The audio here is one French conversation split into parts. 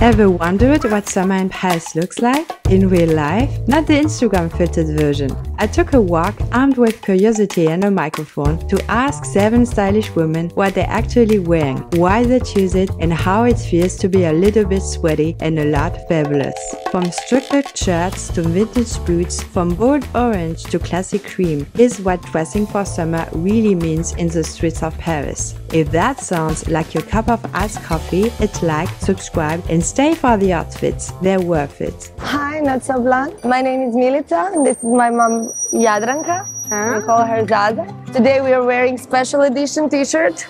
Ever wondered what summer in Paris looks like? In real life? Not the Instagram filtered version. I took a walk armed with curiosity and a microphone to ask 7 stylish women what they're actually wearing, why they choose it, and how it feels to be a little bit sweaty and a lot fabulous. From structured shirts to vintage boots, from bold orange to classic cream, is what dressing for summer really means in the streets of Paris. If that sounds like your cup of iced coffee, hit like, subscribe, and stay for the outfits. They're worth it. Hi, Not So Blonde. My name is Milica, and this is my mom, Jadranka. We call her Zaza. Today we are wearing special edition t-shirt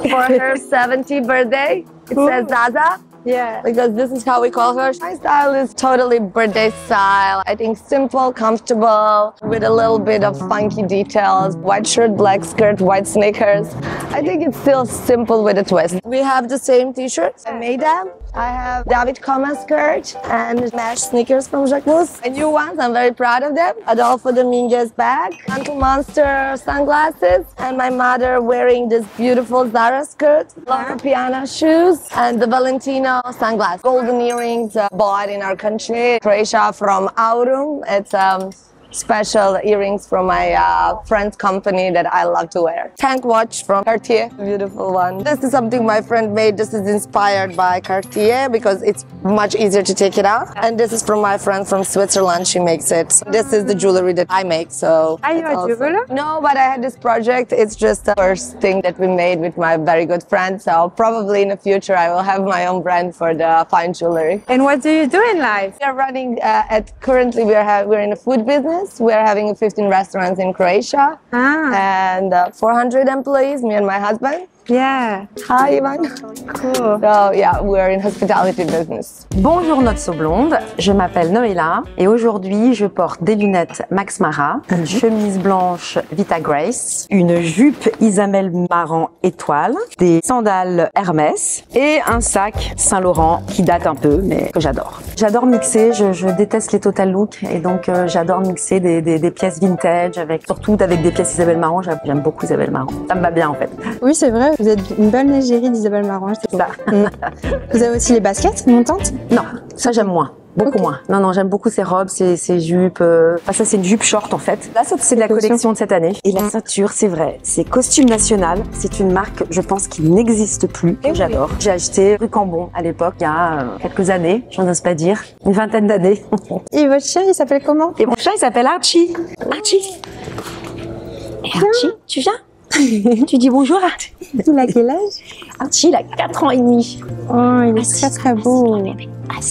for her 70th birthday. It says Zaza. Yeah, because this is how we call her. My style is totally birthday style. I think simple, comfortable, with a little bit of funky details. White shirt, black skirt, white sneakers. I think it's still simple with a twist. We have the same t-shirts. I made them. I have David Coma skirt and mesh sneakers from Jacquemus. The new ones, I'm very proud of them. Adolfo Dominguez bag, Uncle Monster sunglasses, and my mother wearing this beautiful Zara skirt, Loro Piana shoes, and the Valentino sunglasses. Golden earrings bought in our country, Croatia from Aurum. It's special earrings from my friend's company that I love to wear. Tank watch from Cartier, beautiful one. This is something my friend made. This is inspired by Cartier because it's much easier to take it out. And this is from my friend from Switzerland. She makes it. This is the jewelry that I make. So are you a jeweler? No, but I had this project. It's just the first thing that we made with my very good friend. So probably in the future I will have my own brand for the fine jewelry. And what do you do in life? We are running currently we're in a food business. We are having 15 restaurants in Croatia and 400 employees, me and my husband. Yeah. Hi, Ivan. Cool. So, yeah, we're in hospitality business. Bonjour Not So Blonde, je m'appelle Noéla et aujourd'hui je porte des lunettes Max Mara, une chemise blanche Vita Grace, une jupe Isabelle Marant étoile, des sandales Hermès et un sac Saint Laurent qui date un peu mais que j'adore. J'adore mixer, je déteste les total look et donc j'adore mixer des pièces vintage surtout avec des pièces Isabelle Marant, j'aime beaucoup Isabelle Marant, ça me va bien en fait. Oui c'est vrai. Vous êtes une bonne égérie d'Isabelle Marant, je sais pas. Vous avez aussi les baskets montantes? Non, ça j'aime moins. Beaucoup moins. Non, j'aime beaucoup ces robes, ces jupes. Ça, c'est une jupe short en fait. Là, c'est de la collection de cette année. Et la ceinture, c'est vrai, c'est Costume National. C'est une marque, je pense, qui n'existe plus, que j'adore. J'ai acheté rue Cambon à l'époque, il y a quelques années, j'en ose pas dire, une vingtaine d'années. Et votre chien, il s'appelle comment? Et mon chat, il s'appelle Archie. Archie. Et Archie, tu viens? Tu dis bonjour Archie. Il a quel âge? Archie, il a 4 ans et demi. Oh, il est très très beau.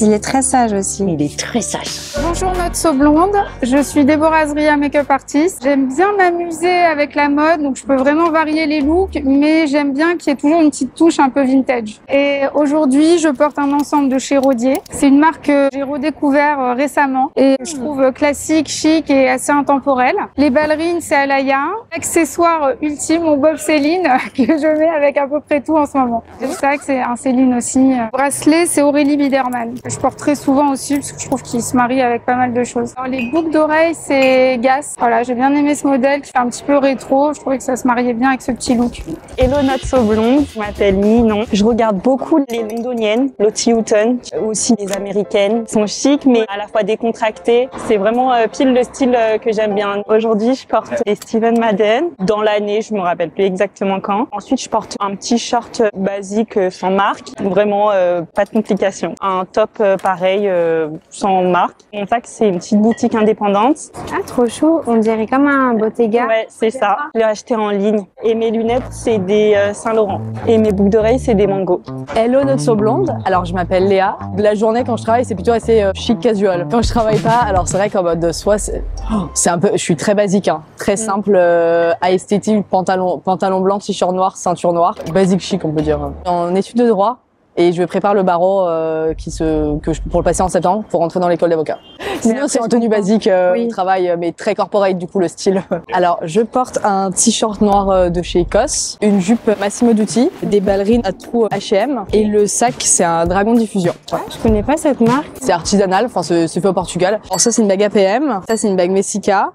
Il est très sage aussi. Il est très sage. Bonjour Not So Blonde, je suis Déborah Azria, make-up artist. J'aime bien m'amuser avec la mode, donc je peux vraiment varier les looks, mais j'aime bien qu'il y ait toujours une petite touche un peu vintage. Et aujourd'hui, je porte un ensemble de chez Rodier. C'est une marque que j'ai redécouvert récemment et je trouve classique, chic et assez intemporelle. Les ballerines, c'est Alaya. L'accessoire ultime, mon Bob Céline, que je mets avec à peu près tout en ce moment. Le sac, c'est un Céline aussi. Bracelet, c'est Aurélie Biderman. Je porte très souvent aussi parce que je trouve qu'il se marie avec pas mal de choses. Alors, les boucles d'oreilles, c'est Gas. Voilà, j'ai bien aimé ce modèle qui fait un petit peu rétro. Je trouvais que ça se mariait bien avec ce petit look. Hello Not So Blonde, je m'appelle Ninon. Je regarde beaucoup les londoniennes, Lottie Houghton, aussi les américaines. Elles sont chic mais à la fois décontractées. C'est vraiment pile le style que j'aime bien. Aujourd'hui, je porte des Steven Madden. Dans l'année, je me rappelle plus exactement quand. Ensuite, je porte un petit short basique sans marque. Vraiment pas de complications. Un top pareil sans marque. Mon sac, c'est une petite boutique indépendante. Ah, trop chaud. On dirait comme un Bottega. Ouais, c'est ça. Je l'ai acheté en ligne. Et mes lunettes, c'est des Saint Laurent. Et mes boucles d'oreilles, c'est des Mango. Hello Not So Blonde. Alors, je m'appelle Léa. De la journée, quand je travaille, c'est plutôt assez chic casual. Quand je travaille pas, alors c'est vrai qu'en mode soie, c'est un peu, je suis très basique, hein. Très simple, esthétique, pantalon blanc, t-shirt noir, ceinture noire. Basique chic, on peut dire. En études de droit. Et je prépare le barreau pour le passer en septembre pour rentrer dans l'école d'avocat. Sinon c'est en tenue basique au travail mais très corporate du coup le style. Alors je porte un t-shirt noir de chez Cos, une jupe Massimo Dutti, des ballerines à trous H&M et le sac c'est un Dragon Diffusion. Ouais. Je connais pas cette marque. C'est artisanal, enfin c'est fait au Portugal. Alors ça c'est une bague APM, ça c'est une bague Messica.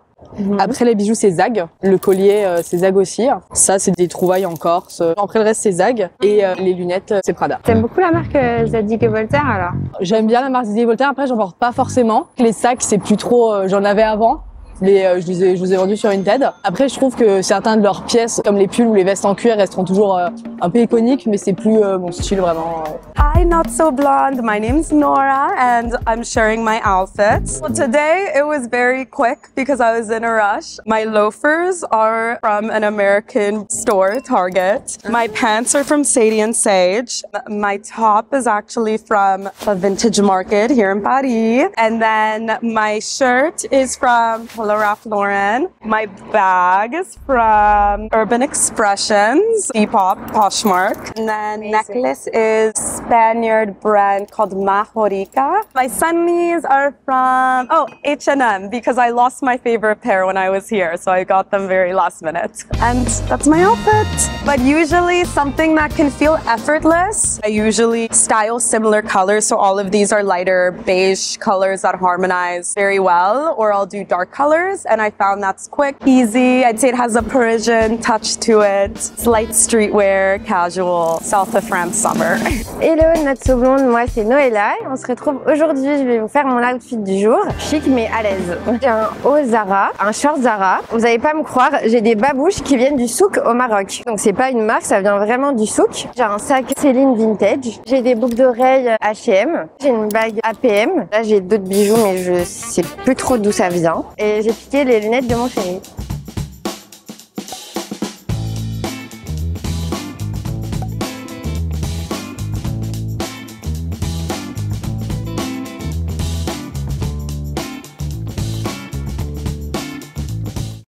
Après les bijoux, c'est Zag. Le collier, c'est Zag aussi. Ça, c'est des trouvailles en Corse. Après le reste, c'est Zag. Et les lunettes, c'est Prada. T'aimes beaucoup la marque Zadig & Voltaire alors? J'aime bien la marque Zadig & Voltaire. Après, j'en porte pas forcément. Les sacs, c'est plus trop... j'en avais avant. Mais je vous ai vendus sur Vinted. Après, je trouve que certains de leurs pièces, comme les pulls ou les vestes en cuir, resteront toujours un peu iconiques, mais c'est plus mon style vraiment. Hi, Not So Blonde. My name's Nora, and I'm sharing my outfit. Well, today it was very quick because I was in a rush. My loafers are from an American store, Target. My pants are from Sadie & Sage. My top is actually from a vintage market here in Paris. And then my shirt is from Ralph Lauren. My bag is from Urban Expressions, Depop, Poshmark. And then necklace is Spaniard brand called Majorica. My sunnies are from, H&M, because I lost my favorite pair when I was here, so I got them very last minute. And that's my outfit. But usually something that can feel effortless. I usually style similar colors, so all of these are lighter beige colors that harmonize very well, or I'll do dark colors. And I found that's quick, easy. I'd say it has a Parisian touch to it. It's light streetwear, casual, south of France summer. Hello, Not So Blonde, moi c'est Noëlla. On se retrouve aujourd'hui, je vais vous faire mon outfit du jour. Chic mais à l'aise. J'ai un haut Zara, un short Zara. Vous allez pas me croire, j'ai des babouches qui viennent du souk au Maroc. Donc c'est pas une marque, ça vient vraiment du souk. J'ai un sac Céline Vintage. J'ai des boucles d'oreilles H&M. J'ai une bague APM. Là j'ai d'autres bijoux mais je sais plus trop d'où ça vient. Et j'ai piqué les lunettes de mon chéri.